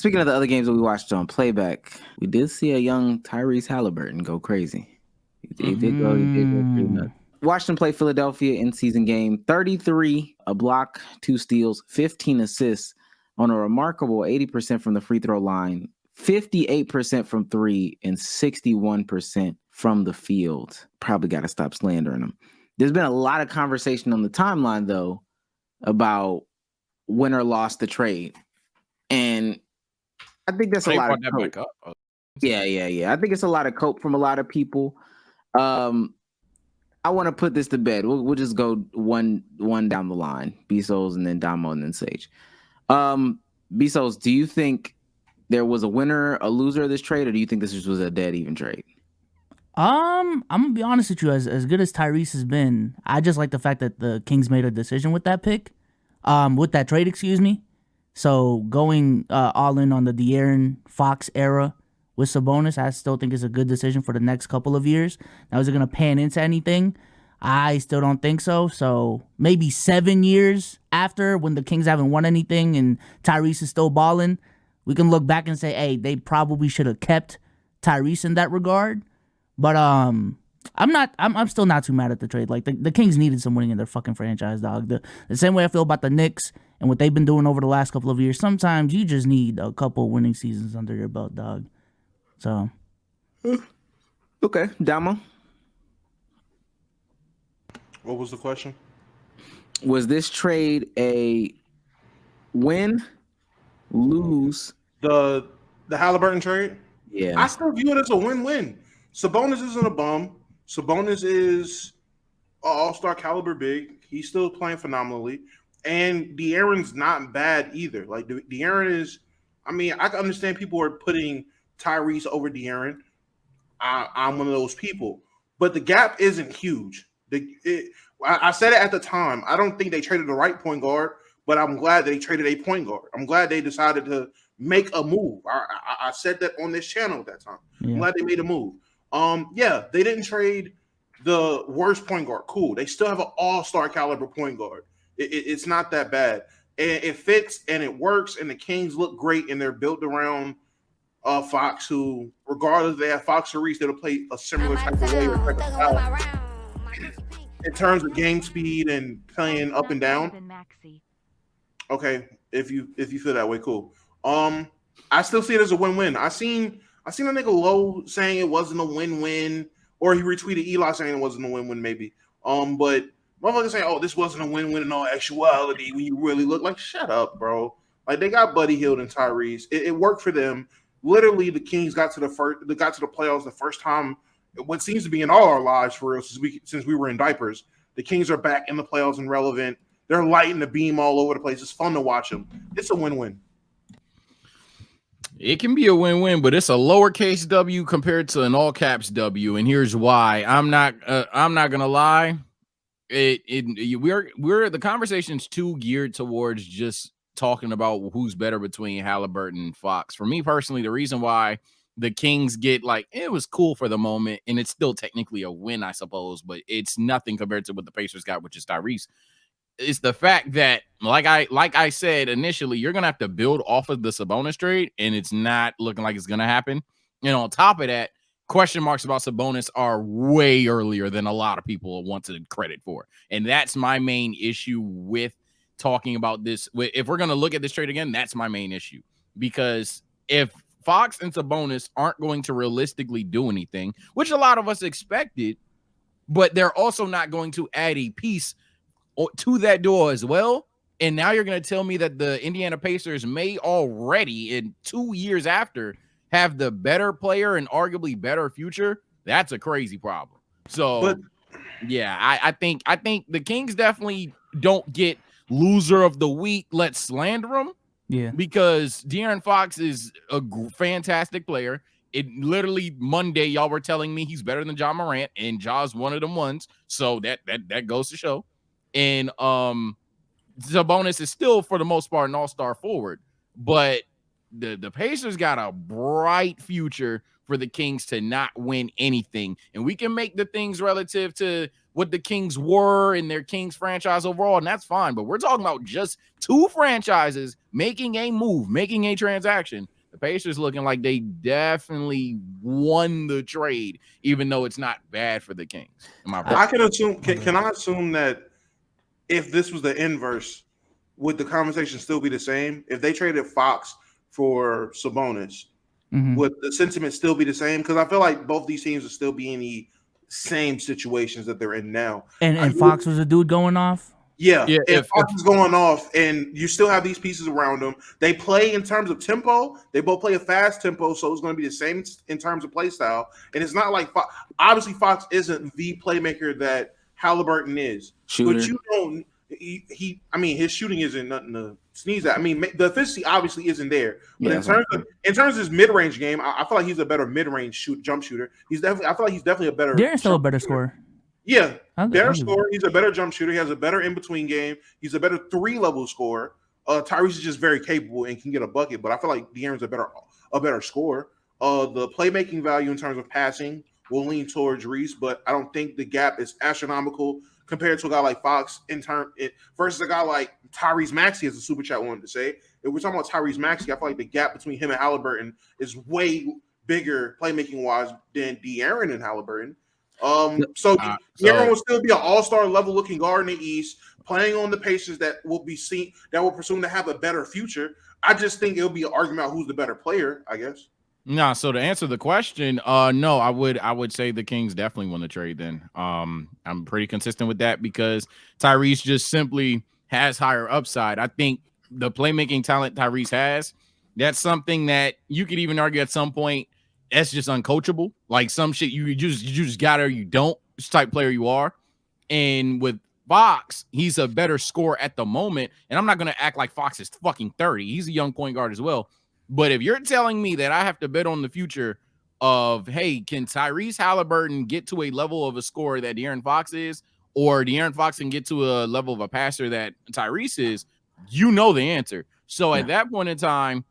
Speaking of the other games that we watched on playback, we did see a young Tyrese Haliburton go crazy. He did go pretty nuts. Watched him play Philadelphia in season game. 33, a block, 2 steals, 15 assists on a remarkable 80% from the free throw line, 58% from 3, and 61% from the field. Probably got to stop slandering him. There's been a lot of conversation on the timeline, though, about winner lost the trade. And I think that's a lot of cope. Yeah. I think it's a lot of cope from a lot of people. I want to put this to bed. We'll just go one down the line. Bezos and then Damo and then Sage. Bezos, do you think there was a winner, a loser of this trade, or do you think this just was a dead even trade? I'm gonna be honest with you. As good as Tyrese has been, I just like the fact that the Kings made a decision with that pick, with that trade, excuse me. So going all in on the De'Aaron Fox era with Sabonis, I still think is a good decision for the next couple of years. Now, is it gonna pan into anything? I still don't think so. So maybe 7 years after, when the Kings haven't won anything and Tyrese is still balling, we can look back and say, hey, they probably should have kept Tyrese in that regard. But I'm still not too mad at the trade. Like the Kings needed some winning in their fucking franchise, dog. The same way I feel about the Knicks and what they've been doing over the last couple of years. Sometimes you just need a couple winning seasons under your belt, dog. So okay, Damo. What was the question? Was this trade a win, lose? The Haliburton trade? Yeah. I still view it as a win-win. Sabonis isn't a bum. Sabonis is an all-star caliber big. He's still playing phenomenally. And De'Aaron's not bad either. Like, De'Aaron is, I mean, I can understand people are putting Tyrese over De'Aaron. I'm one of those people. But the gap isn't huge. I said it at the time. I don't think they traded the right point guard, but I'm glad they traded a point guard. I'm glad they decided to make a move. I said that on this channel at that time. Yeah. I'm glad they made a move. Yeah, they didn't trade the worst point guard. Cool. They still have an all-star caliber point guard. It's not that bad. And it fits and it works, and the Kings look great, and they're built around Fox, who, regardless if they have Fox or Reese, they'll play a similar type of way or type of style in terms of game speed and playing up and down. Okay, if you feel that way, cool. I still see it as a win-win. I seen a nigga Low saying it wasn't a win-win, or he retweeted Eli saying it wasn't a win-win, maybe. But motherfuckers saying, "Oh, this wasn't a win-win in all actuality." When you really look, like, shut up, bro. Like, they got Buddy Hield and Tyrese. It worked for them. Literally, the Kings got to the playoffs the first time. What seems to be in all our lives for real since we were in diapers. The Kings are back in the playoffs and relevant. They're lighting the beam all over the place. It's fun to watch them. It's a win-win. It can be a win-win, but it's a lowercase W compared to an all caps W, and here's why. I'm not gonna lie. We're the conversation's too geared towards just talking about who's better between Halliburton and Fox. For me personally, the reason why the Kings get, like, it was cool for the moment, and it's still technically a win, I suppose, but it's nothing compared to what the Pacers got, which is Tyrese. It's the fact that, like I said initially, you're gonna have to build off of the Sabonis trade, and it's not looking like it's gonna happen. And on top of that, question marks about Sabonis are way earlier than a lot of people wanted credit for, and that's my main issue with talking about this. If we're gonna look at this trade again, that's my main issue, because if Fox and Sabonis aren't going to realistically do anything, which a lot of us expected, but they're also not going to add a piece to that door as well. And now you're going to tell me that the Indiana Pacers may already, in 2 years after, have the better player and arguably better future. That's a crazy problem. So, yeah, I think the Kings definitely don't get loser of the week. Let's slander them. Yeah, because De'Aaron Fox is a fantastic player. It literally Monday, y'all were telling me he's better than John Morant, and Ja's one of them ones. So that goes to show. And Sabonis is still, for the most part, an all-star forward. But the Pacers got a bright future for the Kings to not win anything. And we can make the things relative to what the Kings were in their Kings franchise overall, and that's fine. But we're talking about just 2 franchises making a move, making a transaction. Pacers looking like they definitely won the trade, even though it's not bad for the Kings. I can assume. Can I assume that if this was the inverse, would the conversation still be the same? If they traded Fox for Sabonis, would the sentiment still be the same? Because I feel like both these teams would still be in the same situations that they're in now. And Fox was a dude going off. Yeah, if Fox is going off and you still have these pieces around them, they play in terms of tempo. They both play a fast tempo, so it's going to be the same in terms of play style. And it's not like obviously Fox isn't the playmaker that Haliburton is, Shooter. but you don't. I mean, his shooting isn't nothing to sneeze at. I mean, the efficiency obviously isn't there. But in terms of his mid range game, I feel like he's a better mid range jump shooter. I feel like he's definitely a better. Darren's still a better scorer. Yeah, better scorer. He's a better jump shooter. He has a better in between game. He's a better 3-level scorer. Tyrese is just very capable and can get a bucket. But I feel like De'Aaron's a better scorer. The playmaking value in terms of passing will lean towards Reese, but I don't think the gap is astronomical compared to a guy like Fox versus a guy like Tyrese Maxey, as the super chat wanted to say. If we're talking about Tyrese Maxey, I feel like the gap between him and Haliburton is way bigger playmaking wise than De'Aaron and Haliburton. So De'Aaron will still be an all-star level looking guard in the East, playing on the Pacers that will presume to have a better future. I just think it'll be an argument about who's the better player, I guess. Nah, so to answer the question, no, I would say the Kings definitely won the trade then. I'm pretty consistent with that because Tyrese just simply has higher upside. I think the playmaking talent Tyrese has, that's something that you could even argue at some point that's just uncoachable. Like some shit you just got it or you don't. It's the type player you are. And with Fox, he's a better scorer at the moment. And I'm not going to act like Fox is fucking 30. He's a young point guard as well. But if you're telling me that I have to bet on the future of, hey, can Tyrese Haliburton get to a level of a scorer that De'Aaron Fox is, or De'Aaron Fox can get to a level of a passer that Tyrese is, you know the answer. So at that point in time,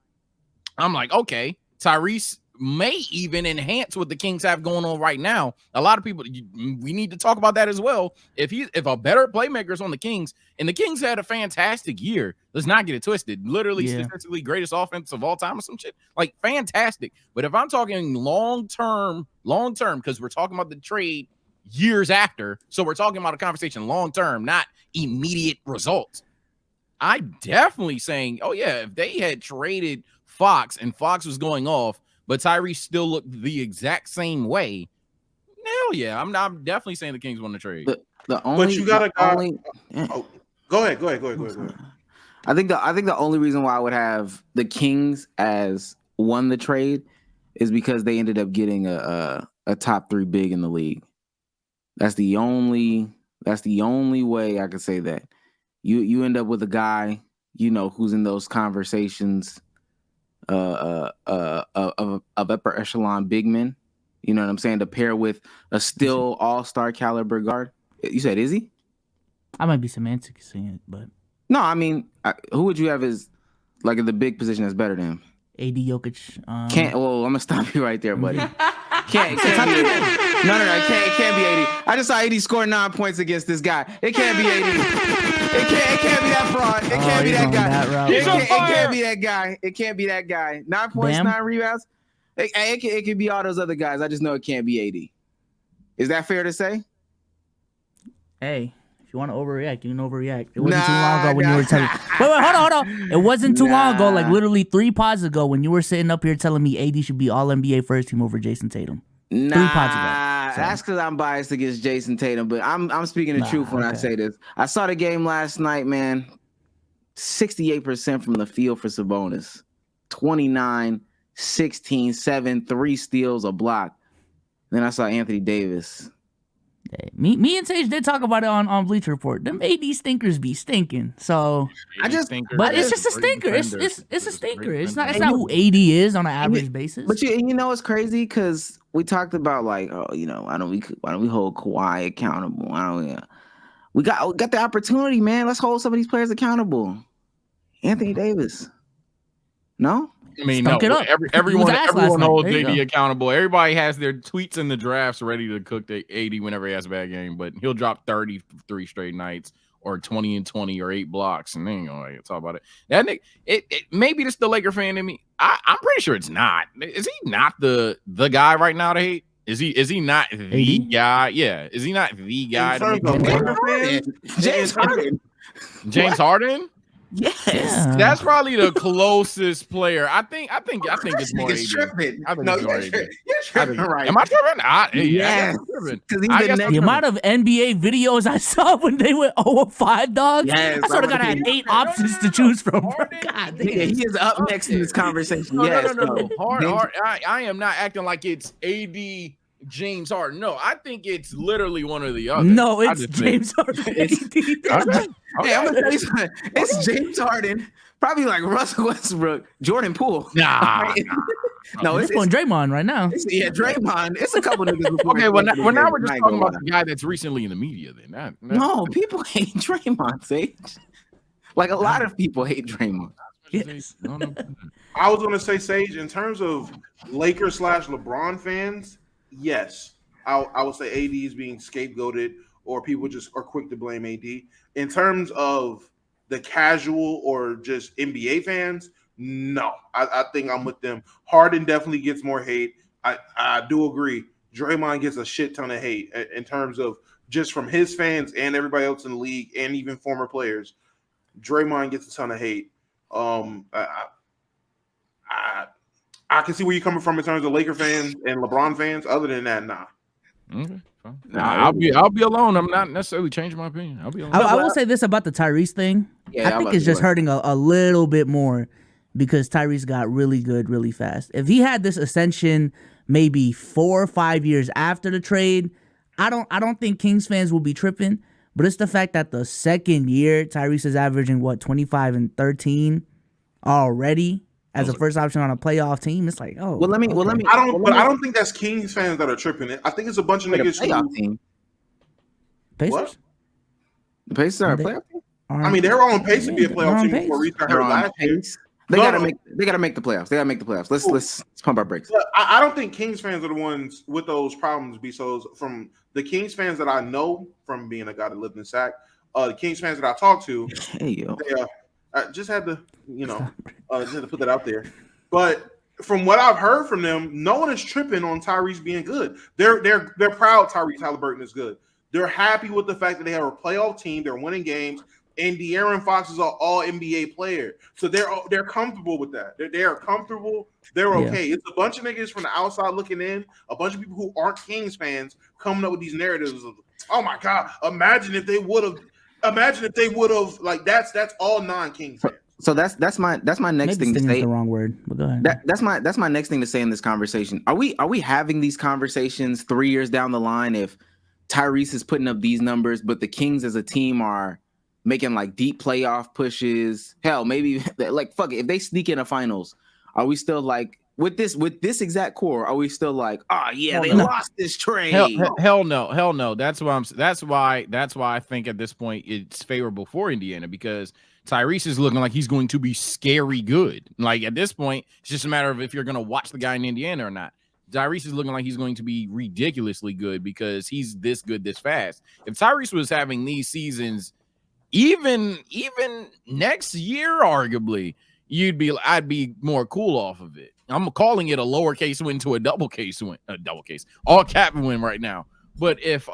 I'm like, okay, Tyrese may even enhance what the Kings have going on right now. A lot of people, we need to talk about that as well. If a better playmaker is on the Kings, and the Kings had a fantastic year, let's not get it twisted. Literally, statistically greatest offense of all time or some shit. Like fantastic. But if I'm talking long term, because we're talking about the trade years after, so we're talking about a conversation long term, not immediate results. I definitely saying, oh yeah, if they had traded Fox and Fox was going off, but Tyrese still looked the exact same way, hell yeah, I'm definitely saying the Kings won the trade. But you got to go ahead. I think the only reason why I would have the Kings as won the trade is because they ended up getting a top 3 big in the league. That's the only way I could say that. You end up with a guy, who's in those conversations of upper echelon big men. You know what I'm saying? To pair with a still all-star caliber guard. You said, is he? I might be semantic saying it, but no, I mean, who would you have as like in the big position that's better than him? AD Jokic. I'm gonna stop you right there, buddy. Can't be AD. No, it can't be AD. I just saw AD score 9 points against this guy. It can't be AD. It can't be that fraud. It can't be that guy. It can't be that guy. It can't be that guy. 9 points, 9 rebounds. It can be all those other guys. I just know it can't be AD. Is that fair to say? Hey, if you want to overreact, you can overreact. It wasn't too long ago when you were telling. Wait, hold on. It wasn't too long ago, like literally 3 pods ago, when you were sitting up here telling me AD should be All NBA first team over Jason Tatum. 3 pods ago. So. That's because I'm biased against Jason Tatum, but I'm speaking the truth when I say this. I saw the game last night, man. 68% from the field for Sabonis. 29, 16, 7, 3 steals, a block. Then I saw Anthony Davis. Hey, me and Sage did talk about it on Bleacher Report. Them AD stinkers be stinking. So it's just a stinker. It's a stinker. It's not who AD is on an average basis. But you know it's crazy because we talked about like, why don't we hold Kawhi accountable? We got the opportunity, man. Let's hold some of these players accountable. Anthony Davis. No? I mean, no. Everyone holds AD accountable. Everybody has their tweets in the drafts ready to cook the AD whenever he has a bad game, but he'll drop 33 straight nights or 20 and 20 or 8 blocks, and they ain't gonna talk about it. That nigga, maybe this the Laker fan in me. I'm pretty sure it's not. Is he not the guy right now to hate? Is he not the guy? Yeah, is he not the guy to make James Harden? James Harden? Yes, that's probably the closest player. I think it's more AD. Tripping. I think No, it's more you're AD. tripping, right? Am I tripping? Yes. I guess the amount of NBA videos I saw when they went 0-5, dog. Yes, I sort of got to have 8 options to choose from. God, yeah, he is up next in this conversation. No. Hard. I am not acting like it's AD. James Harden. No, I think it's literally one or the other. No, it's James Harden. Okay. Hey, I'm gonna tell you something. It's James Harden, probably like Russell Westbrook, Jordan Poole. Nah. No, it's on Draymond right now. Draymond. It's a couple niggas. Okay, well now we're just talking about the guy that's recently in the media. Then no, people hate Draymond, Sage. Like a lot of people hate Draymond. Yes. I was gonna say, Sage, in terms of Lakers / LeBron fans. Yes, I would say AD is being scapegoated, or people just are quick to blame AD. In terms of the casual or just NBA fans, no, I think I'm with them. Harden definitely gets more hate. I do agree. Draymond gets a shit ton of hate in terms of just from his fans and everybody else in the league and even former players. Draymond gets a ton of hate. I can see where you're coming from in terms of Laker fans and LeBron fans. Other than that, nah. Okay. I'll be alone. I'm not necessarily changing my opinion. I'll be alone. I will say this about the Tyrese thing. I think it's just hurting a little bit more because Tyrese got really good really fast. If he had this ascension maybe 4 or 5 years after the trade, I don't think Kings fans will be tripping. But it's the fact that the second year Tyrese is averaging 25 and 13 already. As a first option on a playoff team, it's like, oh. Let me. I don't think that's Kings fans that are tripping it. I think it's a bunch of niggas. Playoff team. Pacers. What? The Pacers are a playoff team. I mean, they're on pace to be a playoff team before Reese got hurt last year. They gotta make the playoffs. They gotta make the playoffs. Let's pump our brakes. I don't think Kings fans are the ones with those problems. From the Kings fans that I know, from being a guy that lived in Sac, the Kings fans that I talk to, I just had to, just had to put that out there. But from what I've heard from them, no one is tripping on Tyrese being good. They're proud Tyrese Haliburton is good. They're happy with the fact that they have a playoff team. They're winning games, and De'Aaron Fox is an All NBA player, so they're comfortable with that. They are comfortable. They're okay. Yeah. It's a bunch of niggas from the outside looking in, a bunch of people who aren't Kings fans coming up with these narratives of, oh my God, imagine if they would have. Like that's all non-Kings fans. So that's my next thing to say. The wrong word, but go ahead. That's my next thing to say in this conversation. Are we having these conversations 3 years down the line if Tyrese is putting up these numbers, but the Kings as a team are making like deep playoff pushes? Hell, maybe like fuck it. If they sneak in a finals, are we still like with this exact core? Are we still like, oh yeah, they lost this trade? Hell no. That's why I think at this point it's favorable for Indiana, because Tyrese is looking like he's going to be scary good. Like at this point, it's just a matter of if you're going to watch the guy in Indiana or not. Tyrese is looking like he's going to be ridiculously good because he's this good this fast. If Tyrese was having these seasons, even next year, arguably, I'd be more cool off of it. I'm calling it a lowercase win to a double case win, all cap win right now. But if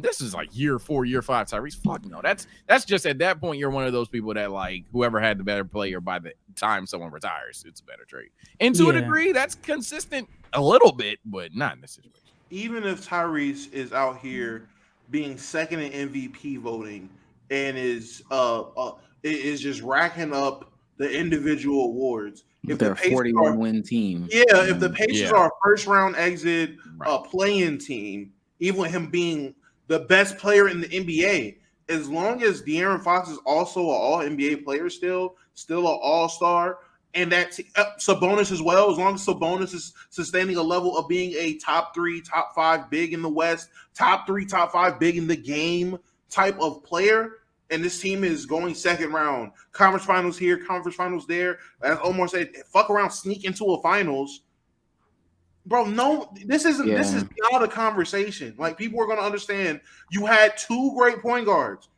this is like year 4, year 5, Tyrese, fuck no. That's just at that point you're one of those people that like whoever had the better player by the time someone retires, it's a better trade. And to a degree, that's consistent a little bit, but not in this situation. Even if Tyrese is out here being second in MVP voting and is just racking up the individual awards. If they're a 41-win team. Yeah, if the Pacers are a first-round exit play-in team, even with him being the best player in the NBA, as long as De'Aaron Fox is also an All-NBA player still an All-Star, and that Sabonis as well, as long as Sabonis is sustaining a level of being a top 3, top 5 big in the West, top 3, top 5 big in the game type of player, and this team is going second round, conference finals here, conference finals there, as Omar said, fuck around, sneak into a finals. Bro, no, this is beyond a conversation. Like, people are going to understand you had 2 great point guards.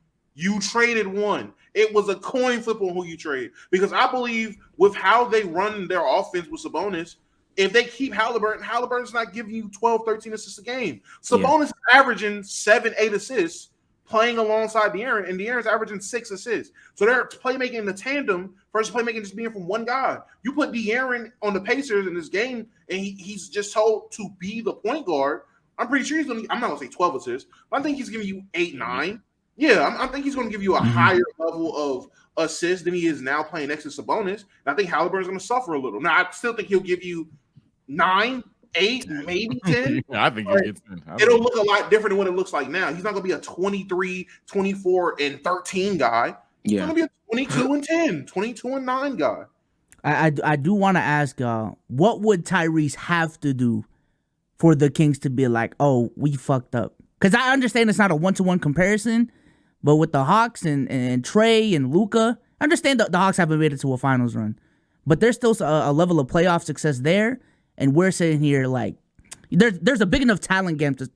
You traded one. It was a coin flip on who you trade because I believe with how they run their offense with Sabonis, if they keep Halliburton's not giving you 12, 13 assists a game. Sabonis is averaging 7, 8 assists playing alongside De'Aaron, and De'Aaron's averaging 6 assists. So they're playmaking in the tandem versus playmaking just being from one guy. You put De'Aaron on the Pacers in this game, and he's just told to be the point guard. I'm pretty sure he's going to – I'm not going to say 12 assists, but I think he's giving you 8, 9. Yeah, I think he's going to give you a higher level of assists than he is now playing next to Sabonis. And I think Halliburton's going to suffer a little. Now, I still think he'll give you 9, 8, maybe 10. I think he'll get 10. It'll look a lot different than what it looks like now. He's not going to be a 23, 24, and 13 guy. He's going to be a 22 and 10, 22 and 9 guy. I do want to ask y'all, what would Tyrese have to do for the Kings to be like, oh, we fucked up? Because I understand it's not a one-to-one comparison, but with the Hawks and Trey and Luka, I understand the Hawks haven't made it to a finals run, but there's still a level of playoff success there, and we're sitting here like there's a big enough talent gap to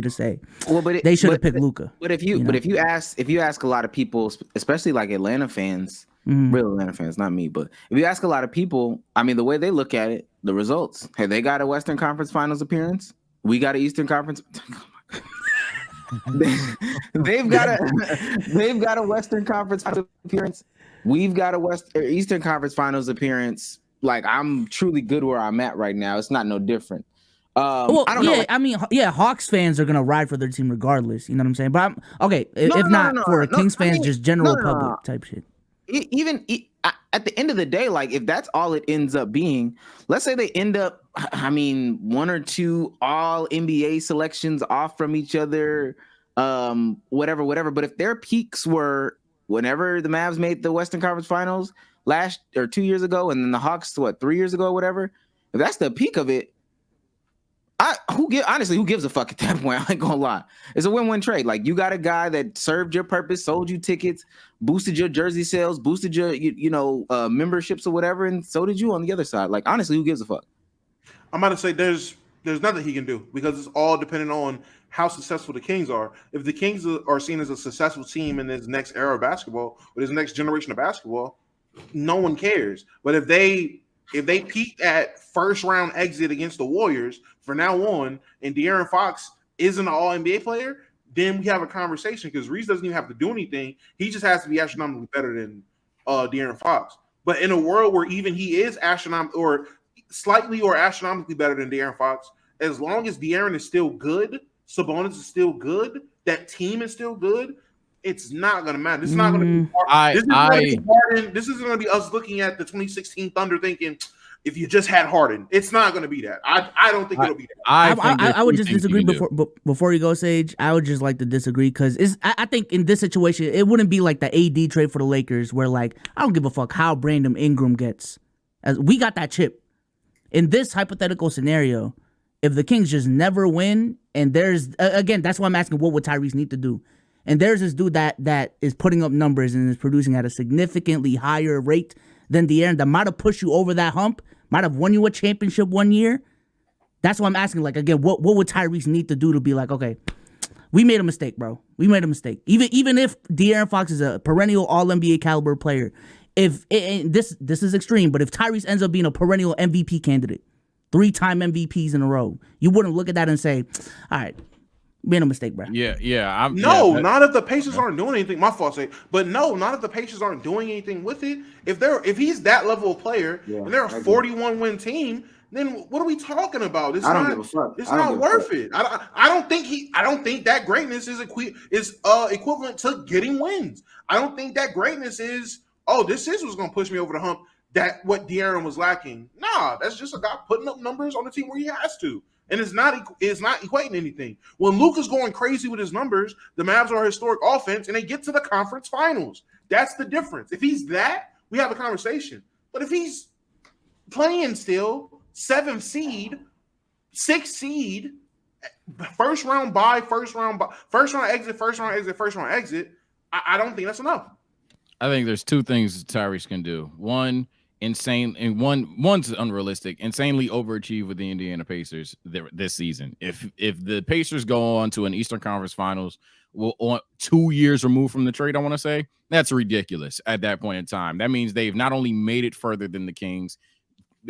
say. Well, but they should have picked Luka. But if you ask a lot of people, especially like Atlanta fans, real Atlanta fans, not me, but if you ask a lot of people, I mean, the way they look at it, the results. Hey, they got a Western Conference Finals appearance. We got an Eastern Conference. They've got a Western Conference Finals appearance. We've got a Eastern Conference Finals appearance. Like, I'm truly good where I'm at right now. It's not no different. I don't know. I mean, Hawks fans are gonna ride for their team regardless. You know what I'm saying? But for Kings fans, just general public type shit. Even at the end of the day, like if that's all it ends up being, let's say they end up, I mean, 1 or 2 all NBA selections off from each other, whatever. But if their peaks were whenever the Mavs made the Western Conference Finals last or 2 years ago, and then the Hawks 3 years ago, whatever, if that's the peak of it, who gives a fuck at that point? I ain't gonna lie. It's a win-win trade. Like, you got a guy that served your purpose, sold you tickets, boosted your jersey sales, boosted your memberships or whatever, and so did you on the other side. Like, honestly, who gives a fuck? I'm about to say there's nothing he can do because it's all dependent on how successful the Kings are. If the Kings are seen as a successful team in this next era of basketball, or this next generation of basketball, no one cares. But if they peak at first round exit against the Warriors from now on, and De'Aaron Fox isn't an all NBA player, then we have a conversation because Reese doesn't even have to do anything. He just has to be astronomically better than De'Aaron Fox. But in a world where even he is slightly or astronomically better than De'Aaron Fox, as long as De'Aaron is still good, Sabonis is still good, that team is still good, it's not going to matter. This is not going to be Harden. This isn't going to be us looking at the 2016 Thunder thinking, if you just had Harden, it's not going to be that. I don't think it'll be that. I would just disagree before you go, Sage. I would just like to disagree because I think in this situation, it wouldn't be like the AD trade for the Lakers where, like, I don't give a fuck how Brandon Ingram gets. As we got that chip. In this hypothetical scenario, if the Kings just never win, and there's, again, that's why I'm asking what would Tyrese need to do. And there's this dude that is putting up numbers and is producing at a significantly higher rate than De'Aaron that might have pushed you over that hump, might have won you a championship one year. That's why I'm asking, like, again, what would Tyrese need to do to be like, okay, we made a mistake, bro. We made a mistake. Even if De'Aaron Fox is a perennial All-NBA caliber player, this is extreme, but if Tyrese ends up being a perennial MVP candidate, 3-time MVPs in a row, you wouldn't look at that and say, all right, made a mistake, bro. Yeah. Not if the Pacers aren't doing anything. My fault, but no, not if the Pacers aren't doing anything with it. If he's that level of player and they're a 41-win team, then what are we talking about? It's not worth it. I don't think that greatness is equivalent to getting wins. I don't think that greatness is, this is what's going to push me over the hump. That what De'Aaron was lacking. Nah, that's just a guy putting up numbers on the team where he has to. And it's not equating anything. When Luka's going crazy with his numbers, the Mavs are a historic offense, and they get to the conference finals. That's the difference. If he's that, we have a conversation. But if he's playing still, 7th seed, 6th seed, first round exit, I don't think that's enough. I think there's 2 things Tyrese can do. One, one's unrealistic, insanely overachieve with the Indiana Pacers this season. If the Pacers go on to an Eastern Conference Finals 2 years removed from the trade, I want to say. That's ridiculous at that point in time. That means they've not only made it further than the Kings,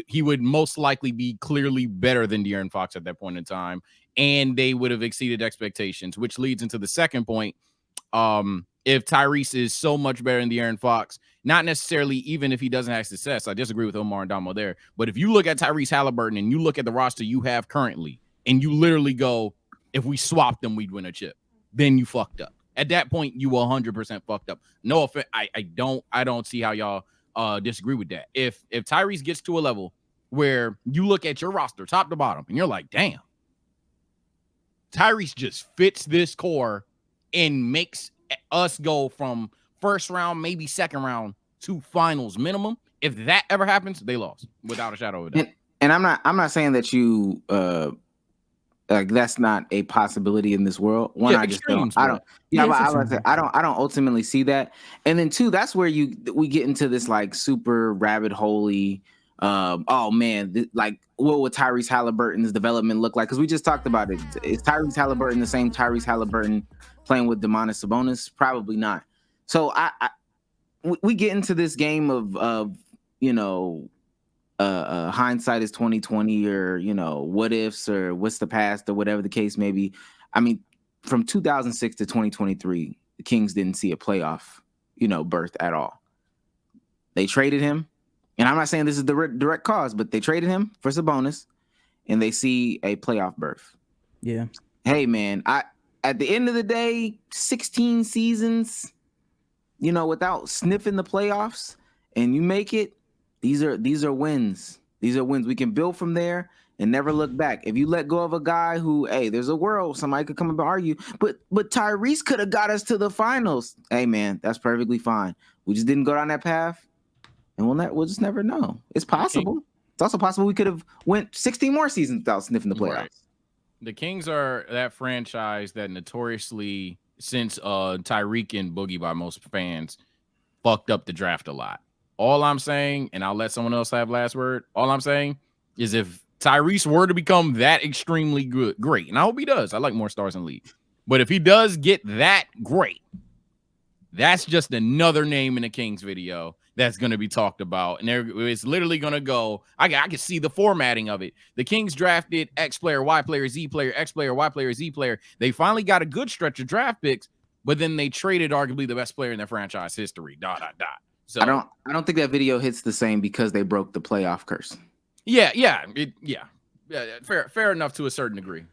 he would most likely be clearly better than De'Aaron Fox at that point in time, and they would have exceeded expectations, which leads into the second point. If Tyrese is so much better than De'Aaron Fox, not necessarily even if he doesn't have success, I disagree with Omar and Damo there, but if you look at Tyrese Haliburton and you look at the roster you have currently, and you literally go, if we swapped them, we'd win a chip, then you fucked up. At that point, you 100% fucked up. No offense, I don't see how y'all disagree with that. If Tyrese gets to a level where you look at your roster top to bottom and you're like, damn, Tyrese just fits this core and makes us go from first round, maybe second round to finals minimum. If that ever happens, they lost without a shadow of a doubt. And I'm not saying that you like that's not a possibility in this world. One, Yeah, I just extremes, don't. I bro. don't. Yeah, Yeah, but it's I would say I don't ultimately see that. And then two, that's where we get into this like super rabbit holey. Oh man, like what would Tyrese Halliburton's development look like? Because we just talked about it. Is Tyrese Halliburton the same Tyrese Halliburton playing with Domantas Sabonis? Probably not. So we get into this game of you know. Hindsight is 2020, or what ifs, or what's the past, or whatever the case may be. I mean, from 2006 to 2023, the Kings didn't see a playoff, berth at all. They traded him, and I'm not saying this is the direct cause, but they traded him for Sabonis, and they see a playoff berth. Yeah. Hey, man, at the end of the day, 16 seasons, without sniffing the playoffs, and you make it. These are wins. These are wins. We can build from there and never look back. If you let go of a guy who, hey, there's a world, somebody could come up and argue, but Tyrese could have got us to the finals. Hey, man, that's perfectly fine. We just didn't go down that path, and we'll just never know. It's possible. It's also possible we could have went 16 more seasons without sniffing the playoffs. Right. The Kings are that franchise that notoriously, since Tyreek and Boogie by most fans, fucked up the draft a lot. All I'm saying, and I'll let someone else have last word, all I'm saying is if Tyrese were to become that extremely great, and I hope he does. I like more stars in the league. But if he does get that great, that's just another name in the Kings video that's going to be talked about. And it's literally going to go, I can see the formatting of it. The Kings drafted X player, Y player, Z player, X player, Y player, Z player. They finally got a good stretch of draft picks, but then they traded arguably the best player in their franchise history, ... So I don't think that video hits the same because they broke the playoff curse. Yeah. Fair enough to a certain degree.